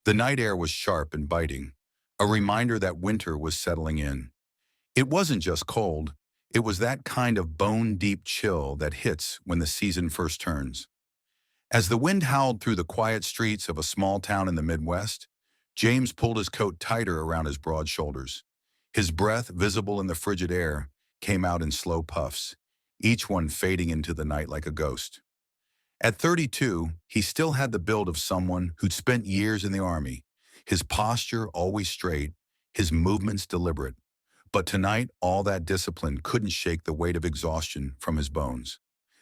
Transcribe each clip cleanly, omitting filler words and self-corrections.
The night air was sharp and biting, a reminder that winter was settling in. It wasn't just cold, it was that kind of bone-deep chill that hits when the season first turns. As the wind howled through the quiet streets of a small town in the Midwest, James pulled his coat tighter around his broad shoulders. His breath, visible in the frigid air, came out in slow puffs, each one fading into the night like a ghost. At 32, he still had the build of someone who'd spent years in the army, his posture always straight, his movements deliberate. But tonight, all that discipline couldn't shake the weight of exhaustion from his bones.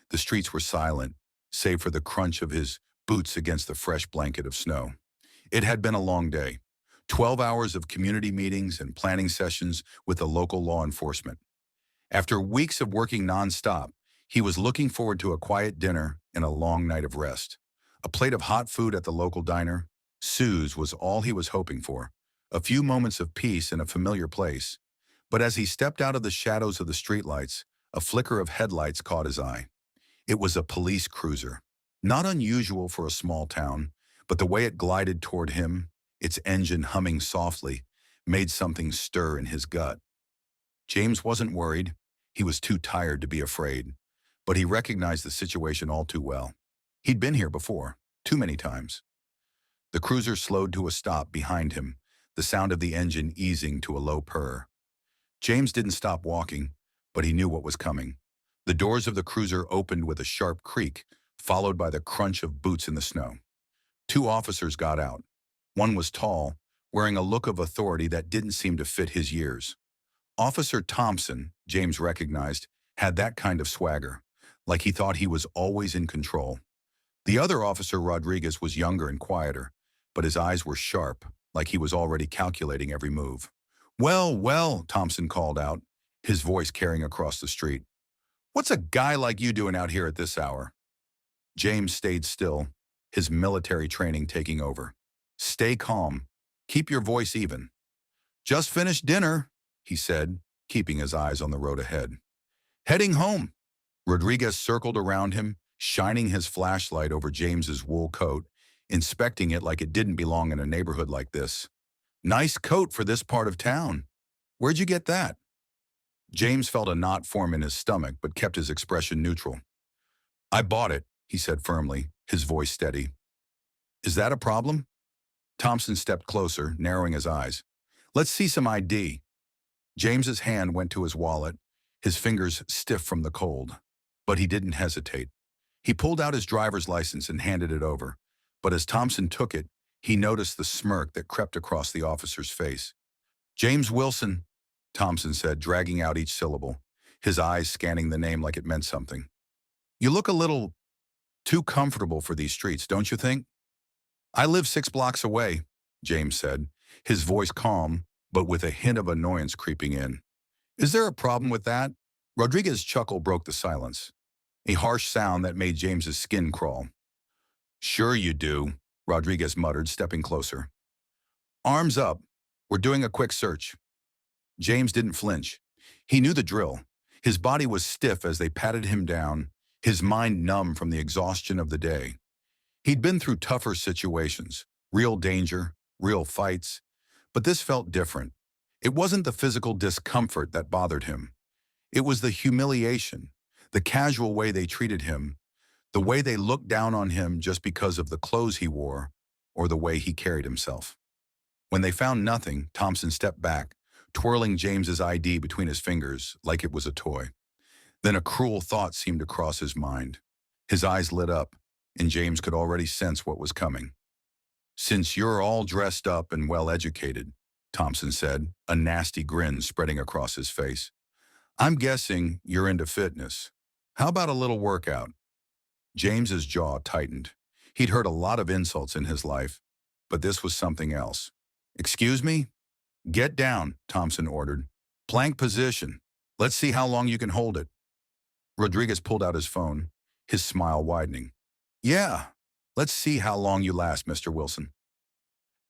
The streets were silent, save for the crunch of his boots against the fresh blanket of snow. It had been a long day, 12 hours of community meetings and planning sessions with the local law enforcement. After weeks of working nonstop, he was looking forward to a quiet dinner and a long night of rest. A plate of hot food at the local diner, Sue's, was all he was hoping for. A few moments of peace in a familiar place. But as he stepped out of the shadows of the streetlights, a flicker of headlights caught his eye. It was a police cruiser. Not unusual for a small town, but the way it glided toward him, its engine humming softly, made something stir in his gut. James wasn't worried. He was too tired to be afraid. But he recognized the situation all too well. He'd been here before, too many times. The cruiser slowed to a stop behind him, the sound of the engine easing to a low purr. James didn't stop walking, but he knew what was coming. The doors of the cruiser opened with a sharp creak, followed by the crunch of boots in the snow. Two officers got out. One was tall, wearing a look of authority that didn't seem to fit his years. Officer Thompson, James recognized, had that kind of swagger, like he thought he was always in control. The other officer, Rodriguez, was younger and quieter, but his eyes were sharp, like he was already calculating every move. "Well, well," Thompson called out, his voice carrying across the street. "What's a guy like you doing out here at this hour?" James stayed still, his military training taking over. "Stay calm. Keep your voice even." "Just finished dinner," he said, keeping his eyes on the road ahead. "Heading home." Rodriguez circled around him, shining his flashlight over James's wool coat, inspecting it like it didn't belong in a neighborhood like this. "Nice coat for this part of town. Where'd you get that?" James felt a knot form in his stomach, but kept his expression neutral. "I bought it," he said firmly, his voice steady. "Is that a problem?" Thompson stepped closer, narrowing his eyes. "Let's see some ID." James's hand went to his wallet, his fingers stiff from the cold. But he didn't hesitate. He pulled out his driver's license and handed it over. But as Thompson took it, he noticed the smirk that crept across the officer's face. "James Wilson," Thompson said, dragging out each syllable, his eyes scanning the name like it meant something. "You look a little too comfortable for these streets, don't you think?" "I live 6 blocks away," James said, his voice calm, but with a hint of annoyance creeping in. "Is there a problem with that?" Rodriguez's chuckle broke the silence, a harsh sound that made James's skin crawl. "Sure you do," Rodriguez muttered, stepping closer. "Arms up. We're doing a quick search." James didn't flinch. He knew the drill. His body was stiff as they patted him down, his mind numb from the exhaustion of the day. He'd been through tougher situations, real danger, real fights, but this felt different. It wasn't the physical discomfort that bothered him. It was the humiliation, the casual way they treated him, the way they looked down on him just because of the clothes he wore or the way he carried himself. When they found nothing, Thompson stepped back, twirling James's ID between his fingers like it was a toy. Then a cruel thought seemed to cross his mind. His eyes lit up, and James could already sense what was coming. "Since you're all dressed up and well-educated," Thompson said, a nasty grin spreading across his face, "I'm guessing you're into fitness. How about a little workout?" James's jaw tightened. He'd heard a lot of insults in his life, but this was something else. "Excuse me?" "Get down," Thompson ordered. "Plank position. Let's see how long you can hold it." Rodriguez pulled out his phone, his smile widening. "Yeah, let's see how long you last, Mr. Wilson."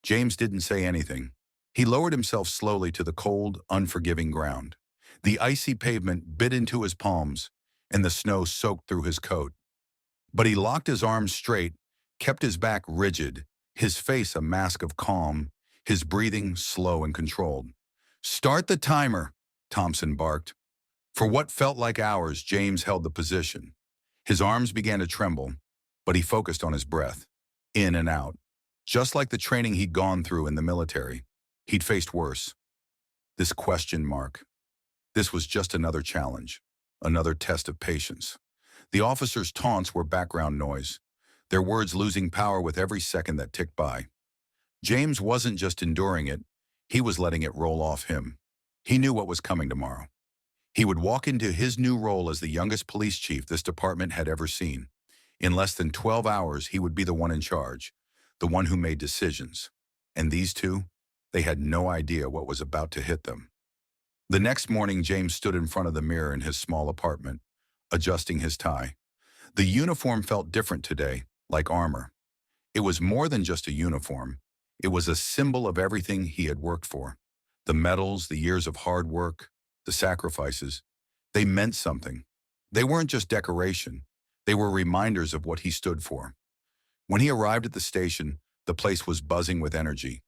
James didn't say anything. He lowered himself slowly to the cold, unforgiving ground. The icy pavement bit into his palms, and the snow soaked through his coat. But he locked his arms straight, kept his back rigid, his face a mask of calm, his breathing slow and controlled. "Start the timer," Thompson barked. For what felt like hours, James held the position. His arms began to tremble, but he focused on his breath, in and out. Just like the training he'd gone through in the military, he'd faced worse. This question mark. This was just another challenge, another test of patience. The officer's taunts were background noise, their words losing power with every second that ticked by. James wasn't just enduring it, he was letting it roll off him. He knew what was coming tomorrow. He would walk into his new role as the youngest police chief this department had ever seen. In less than 12 hours, he would be the one in charge, the one who made decisions. And these two, they had no idea what was about to hit them. The next morning, James stood in front of the mirror in his small apartment, adjusting his tie. The uniform felt different today, like armor. It was more than just a uniform. It was a symbol of everything he had worked for. The medals, the years of hard work, the sacrifices, they meant something. They weren't just decoration. They were reminders of what he stood for. When he arrived at the station, the place was buzzing with energy.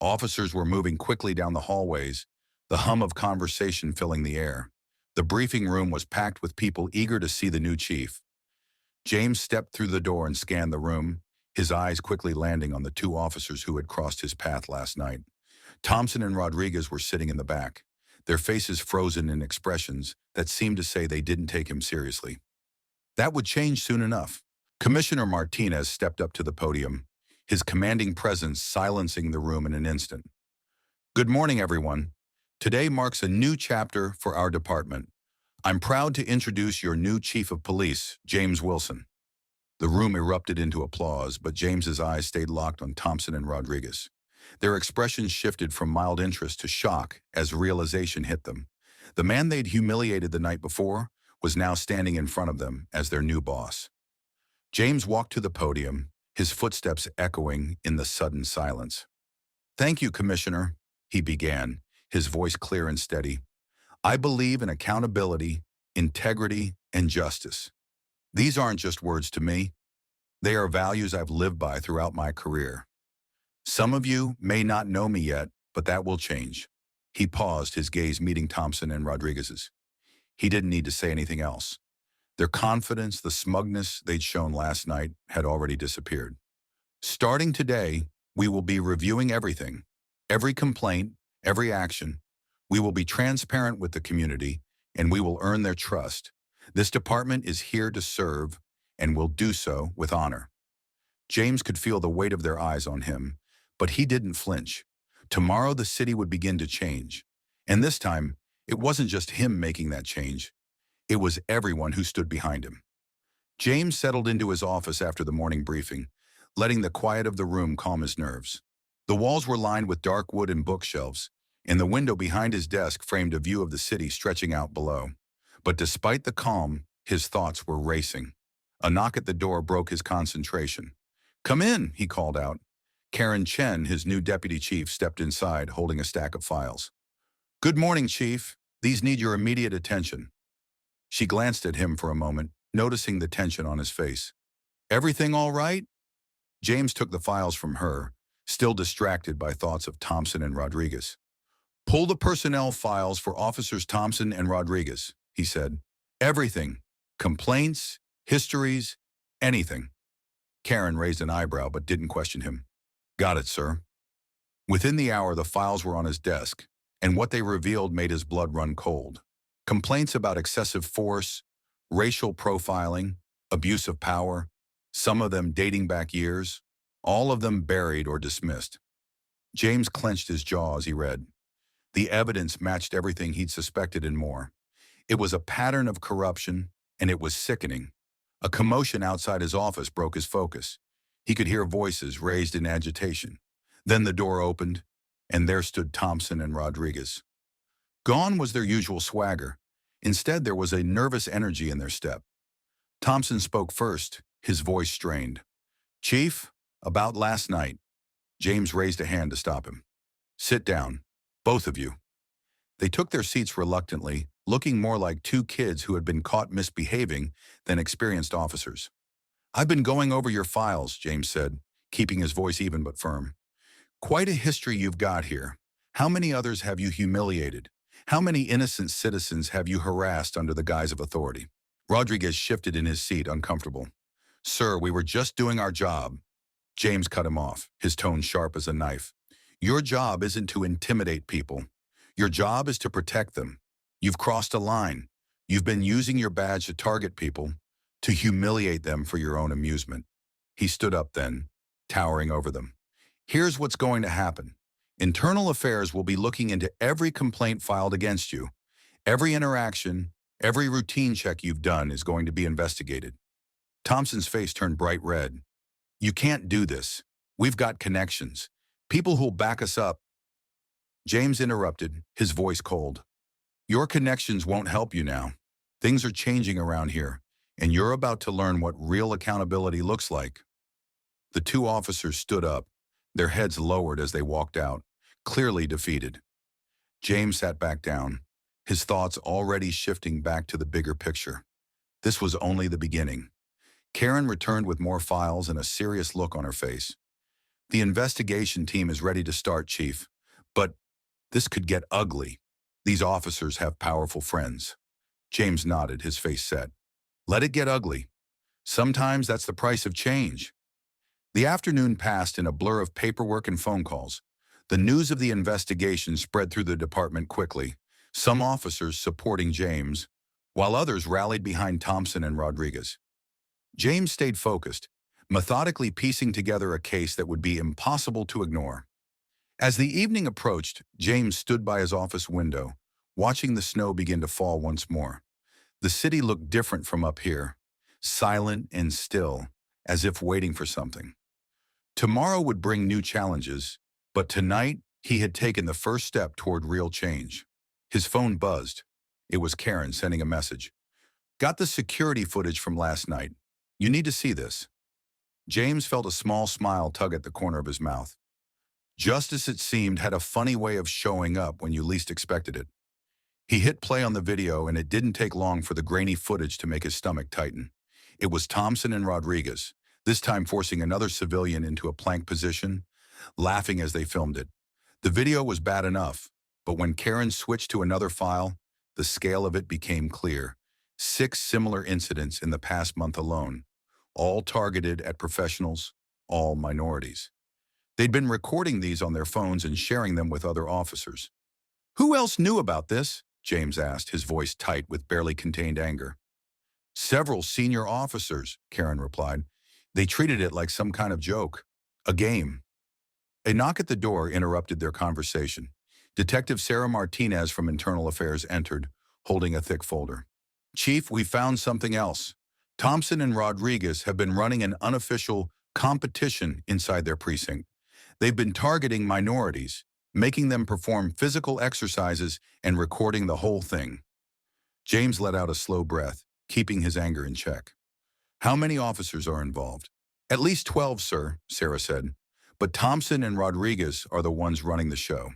Officers were moving quickly down the hallways, the hum of conversation filling the air. The briefing room was packed with people eager to see the new chief. James stepped through the door and scanned the room, his eyes quickly landing on the two officers who had crossed his path last night. Thompson and Rodriguez were sitting in the back, their faces frozen in expressions that seemed to say they didn't take him seriously. That would change soon enough. Commissioner Martinez stepped up to the podium, his commanding presence silencing the room in an instant. "Good morning, everyone. Today marks a new chapter for our department. I'm proud to introduce your new chief of police, James Wilson." The room erupted into applause, but James's eyes stayed locked on Thompson and Rodriguez. Their expressions shifted from mild interest to shock as realization hit them. The man they'd humiliated the night before was now standing in front of them as their new boss. James walked to the podium, his footsteps echoing in the sudden silence. "Thank you, Commissioner," he began, his voice clear and steady. "I believe in accountability, integrity, and justice. These aren't just words to me. They are values I've lived by throughout my career. Some of you may not know me yet, but that will change." He paused, his gaze meeting Thompson and Rodriguez's. He didn't need to say anything else. Their confidence, the smugness they'd shown last night, had already disappeared. "Starting today, we will be reviewing everything, every complaint, every action. We will be transparent with the community, and we will earn their trust. This department is here to serve, and will do so with honor." James could feel the weight of their eyes on him, but he didn't flinch. Tomorrow the city would begin to change. And this time, it wasn't just him making that change. It was everyone who stood behind him. James settled into his office after the morning briefing, letting the quiet of the room calm his nerves. The walls were lined with dark wood and bookshelves, and the window behind his desk framed a view of the city stretching out below. But despite the calm, his thoughts were racing. A knock at the door broke his concentration. "Come in," he called out. Karen Chen, his new deputy chief, stepped inside, holding a stack of files. "Good morning, Chief. These need your immediate attention." She glanced at him for a moment, noticing the tension on his face. "Everything all right?" James took the files from her, still distracted by thoughts of Thompson and Rodriguez. "Pull the personnel files for Officers Thompson and Rodriguez," he said. "Everything. Complaints, histories, anything." Karen raised an eyebrow but didn't question him. "Got it, sir." Within the hour, the files were on his desk, and what they revealed made his blood run cold. Complaints about excessive force, racial profiling, abuse of power, some of them dating back years, all of them buried or dismissed. James clenched his jaw as he read. The evidence matched everything he'd suspected and more. It was a pattern of corruption, and it was sickening. A commotion outside his office broke his focus. He could hear voices raised in agitation. Then the door opened, and there stood Thompson and Rodriguez. Gone was their usual swagger. Instead, there was a nervous energy in their step. Thompson spoke first, his voice strained. "Chief, about last night." James raised a hand to stop him. "Sit down, both of you." They took their seats reluctantly, looking more like two kids who had been caught misbehaving than experienced officers. "I've been going over your files," James said, keeping his voice even but firm. Quite a history you've got here. How many others have you humiliated? How many innocent citizens have you harassed under the guise of authority? Rodriguez shifted in his seat, uncomfortable. Sir, we were just doing our job. James cut him off, his tone sharp as a knife. Your job isn't to intimidate people. Your job is to protect them. You've crossed a line. You've been using your badge to target people, to humiliate them for your own amusement. He stood up then, towering over them. Here's what's going to happen. Internal Affairs will be looking into every complaint filed against you. Every interaction, every routine check you've done is going to be investigated. Thompson's face turned bright red. You can't do this. We've got connections. People who'll back us up. James interrupted, his voice cold. Your connections won't help you now. Things are changing around here, and you're about to learn what real accountability looks like. The two officers stood up, their heads lowered as they walked out, clearly defeated. James sat back down, his thoughts already shifting back to the bigger picture. This was only the beginning. Karen returned with more files and a serious look on her face. The investigation team is ready to start, Chief, but this could get ugly. These officers have powerful friends. James nodded, his face set. Let it get ugly. Sometimes that's the price of change. The afternoon passed in a blur of paperwork and phone calls. The news of the investigation spread through the department quickly, some officers supporting James, while others rallied behind Thompson and Rodriguez. James stayed focused, methodically piecing together a case that would be impossible to ignore. As the evening approached, James stood by his office window, watching the snow begin to fall once more. The city looked different from up here, silent and still, as if waiting for something. Tomorrow would bring new challenges, but tonight he had taken the first step toward real change. His phone buzzed. It was Karen sending a message. Got the security footage from last night. You need to see this. James felt a small smile tug at the corner of his mouth. Justice, it seemed, had a funny way of showing up when you least expected it. He hit play on the video, and it didn't take long for the grainy footage to make his stomach tighten. It was Thompson and Rodriguez, this time forcing another civilian into a plank position, laughing as they filmed it. The video was bad enough, but when Karen switched to another file, the scale of it became clear. 6 similar incidents in the past month alone, all targeted at professionals, all minorities. They'd been recording these on their phones and sharing them with other officers. Who else knew about this? James asked, his voice tight with barely contained anger. Several senior officers, Karen replied. They treated it like some kind of joke, a game. A knock at the door interrupted their conversation. Detective Sarah Martinez from Internal Affairs entered, holding a thick folder. Chief, we found something else. Thompson and Rodriguez have been running an unofficial competition inside their precinct. They've been targeting minorities, making them perform physical exercises and recording the whole thing. James let out a slow breath, keeping his anger in check. How many officers are involved? At least 12, sir, Sarah said. But Thompson and Rodriguez are the ones running the show.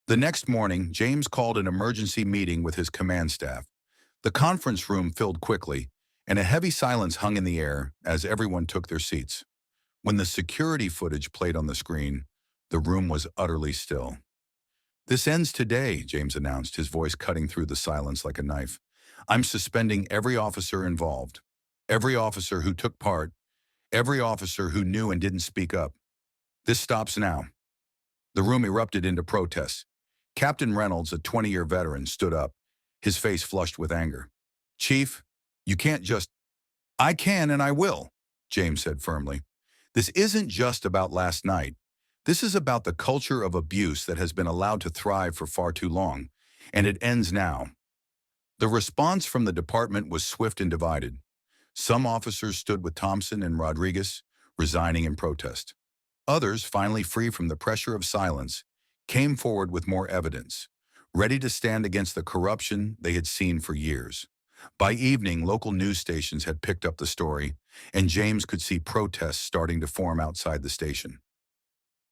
The next morning, James called an emergency meeting with his command staff. The conference room filled quickly, and a heavy silence hung in the air as everyone took their seats. When the security footage played on the screen, the room was utterly still. This ends today, James announced, his voice cutting through the silence like a knife. I'm suspending every officer involved, every officer who took part, every officer who knew and didn't speak up. This stops now. The room erupted into protests. Captain Reynolds, a 20-year veteran, stood up, his face flushed with anger. Chief, you can't just... I can and I will, James said firmly. This isn't just about last night. This is about the culture of abuse that has been allowed to thrive for far too long, and it ends now. The response from the department was swift and divided. Some officers stood with Thompson and Rodriguez, resigning in protest. Others, finally free from the pressure of silence, came forward with more evidence, ready to stand against the corruption they had seen for years. By evening, local news stations had picked up the story, and James could see protests starting to form outside the station.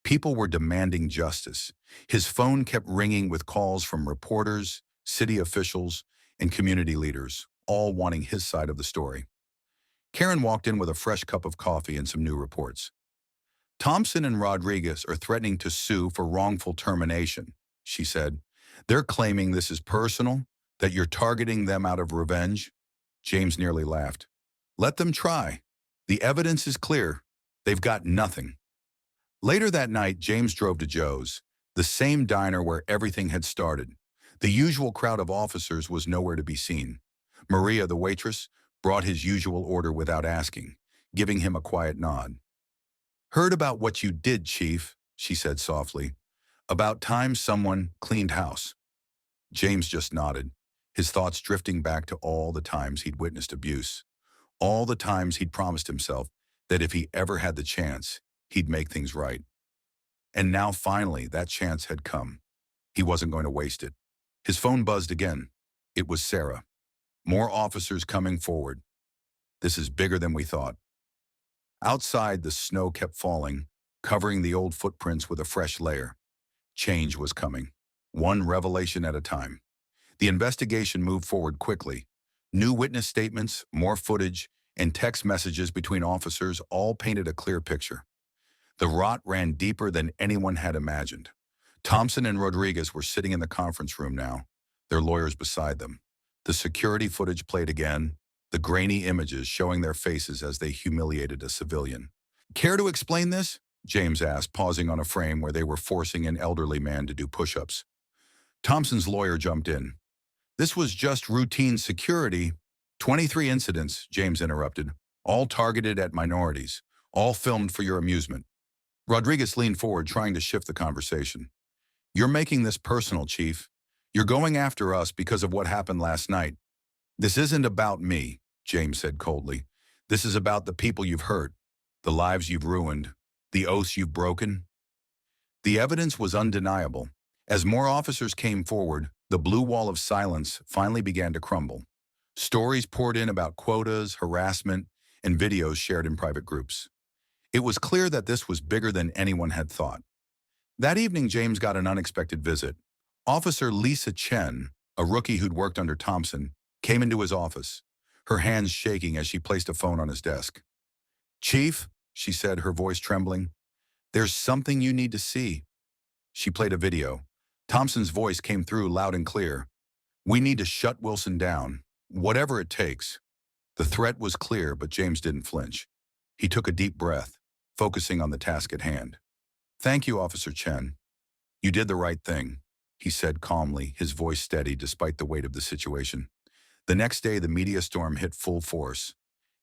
People were demanding justice. His phone kept ringing with calls from reporters, city officials, and community leaders, all wanting his side of the story. Karen walked in with a fresh cup of coffee and some new reports. Thompson and Rodriguez are threatening to sue for wrongful termination, she said. They're claiming this is personal, that you're targeting them out of revenge. James nearly laughed. Let them try. The evidence is clear. They've got nothing. Later that night, James drove to Joe's, the same diner where everything had started. The usual crowd of officers was nowhere to be seen. Maria, the waitress, brought his usual order without asking, giving him a quiet nod. Heard about what you did, Chief, she said softly. About time someone cleaned house. James just nodded, his thoughts drifting back to all the times he'd witnessed abuse, all the times he'd promised himself that if he ever had the chance, he'd make things right. And now finally that chance had come. He wasn't going to waste it. His phone buzzed again. It was Sarah. More officers coming forward. This is bigger than we thought. Outside, the snow kept falling, covering the old footprints with a fresh layer. Change was coming, one revelation at a time. The investigation moved forward quickly. New witness statements, more footage, and text messages between officers all painted a clear picture. The rot ran deeper than anyone had imagined. Thompson and Rodriguez were sitting in the conference room now, their lawyers beside them. The security footage played again, the grainy images showing their faces as they humiliated a civilian. Care to explain this? James asked, pausing on a frame where they were forcing an elderly man to do push-ups. Thompson's lawyer jumped in. This was just routine security. 23 incidents, James interrupted, all targeted at minorities, all filmed for your amusement. Rodriguez leaned forward, trying to shift the conversation. You're making this personal, Chief. You're going after us because of what happened last night. This isn't about me, James said coldly. This is about the people you've hurt, the lives you've ruined, the oaths you've broken. The evidence was undeniable. As more officers came forward, the blue wall of silence finally began to crumble. Stories poured in about quotas, harassment, and videos shared in private groups. It was clear that this was bigger than anyone had thought. That evening, James got an unexpected visit. Officer Lisa Chen, a rookie who'd worked under Thompson, came into his office, her hands shaking as she placed a phone on his desk. Chief, she said, her voice trembling, there's something you need to see. She played a video. Thompson's voice came through loud and clear. We need to shut Wilson down, whatever it takes. The threat was clear, but James didn't flinch. He took a deep breath, focusing on the task at hand. Thank you, Officer Chen. You did the right thing, he said calmly, his voice steady despite the weight of the situation. The next day, the media storm hit full force.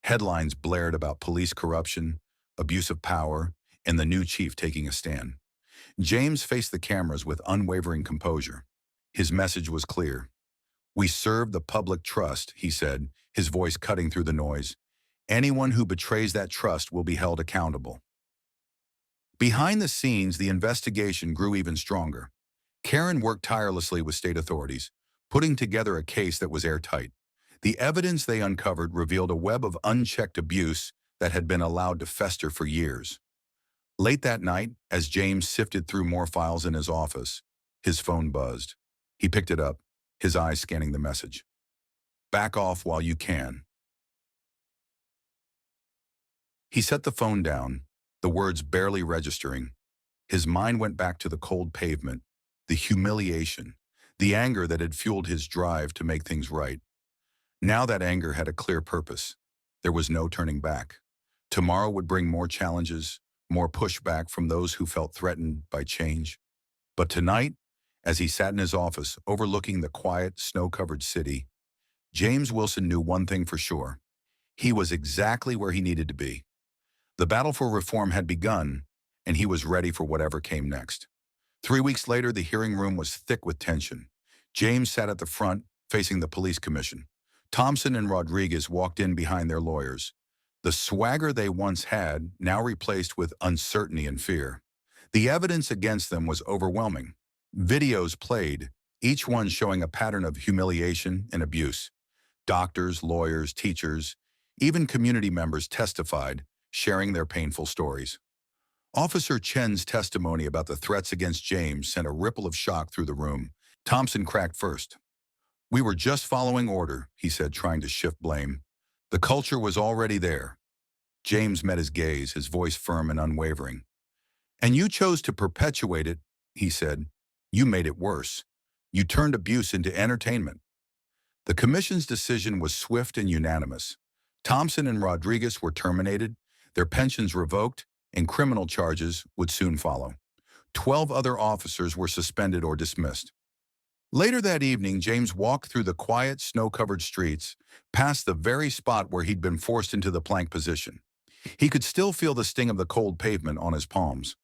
Headlines blared about police corruption, abuse of power, and the new chief taking a stand. James faced the cameras with unwavering composure. His message was clear. We serve the public trust, he said, his voice cutting through the noise. Anyone who betrays that trust will be held accountable. Behind the scenes, the investigation grew even stronger. Karen worked tirelessly with state authorities, putting together a case that was airtight. The evidence they uncovered revealed a web of unchecked abuse that had been allowed to fester for years. Late that night, as James sifted through more files in his office, his phone buzzed. He picked it up, his eyes scanning the message. Back off while you can. He set the phone down, the words barely registering. His mind went back to the cold pavement, the humiliation, the anger that had fueled his drive to make things right. Now that anger had a clear purpose. There was no turning back. Tomorrow would bring more challenges, more pushback from those who felt threatened by change. But tonight, as he sat in his office overlooking the quiet, snow-covered city, James Wilson knew one thing for sure. He was exactly where he needed to be. The battle for reform had begun, and he was ready for whatever came next. 3 weeks later, the hearing room was thick with tension. James sat at the front, facing the police commission. Thompson and Rodriguez walked in behind their lawyers. The swagger they once had, now replaced with uncertainty and fear. The evidence against them was overwhelming. Videos played, each one showing a pattern of humiliation and abuse. Doctors, lawyers, teachers, even community members testified, sharing their painful stories. Officer Chen's testimony about the threats against James sent a ripple of shock through the room. Thompson cracked first. We were just following order, he said, trying to shift blame. The culture was already there. James met his gaze, his voice firm and unwavering. And you chose to perpetuate it, he said. You made it worse. You turned abuse into entertainment. The commission's decision was swift and unanimous. Thompson and Rodriguez were terminated, their pensions revoked, and criminal charges would soon follow. 12 other officers were suspended or dismissed. Later that evening, James walked through the quiet, snow-covered streets, past the very spot where he'd been forced into the plank position. He could still feel the sting of the cold pavement on his palms.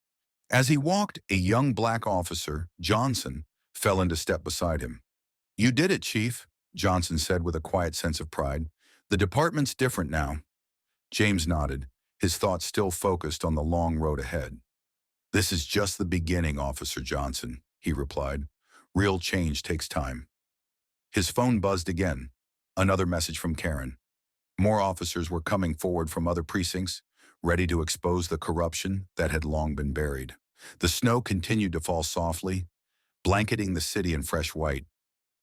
As he walked, a young black officer, Johnson, fell into step beside him. "You did it, Chief," Johnson said with a quiet sense of pride. "The department's different now." James nodded, his thoughts still focused on the long road ahead. "This is just the beginning, Officer Johnson," he replied. "Real change takes time." His phone buzzed again. Another message from Karen. More officers were coming forward from other precincts, ready to expose the corruption that had long been buried. The snow continued to fall softly, blanketing the city in fresh white.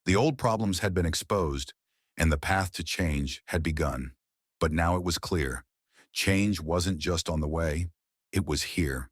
The old problems had been exposed, and the path to change had begun. But now it was clear. Change wasn't just on the way, it was here.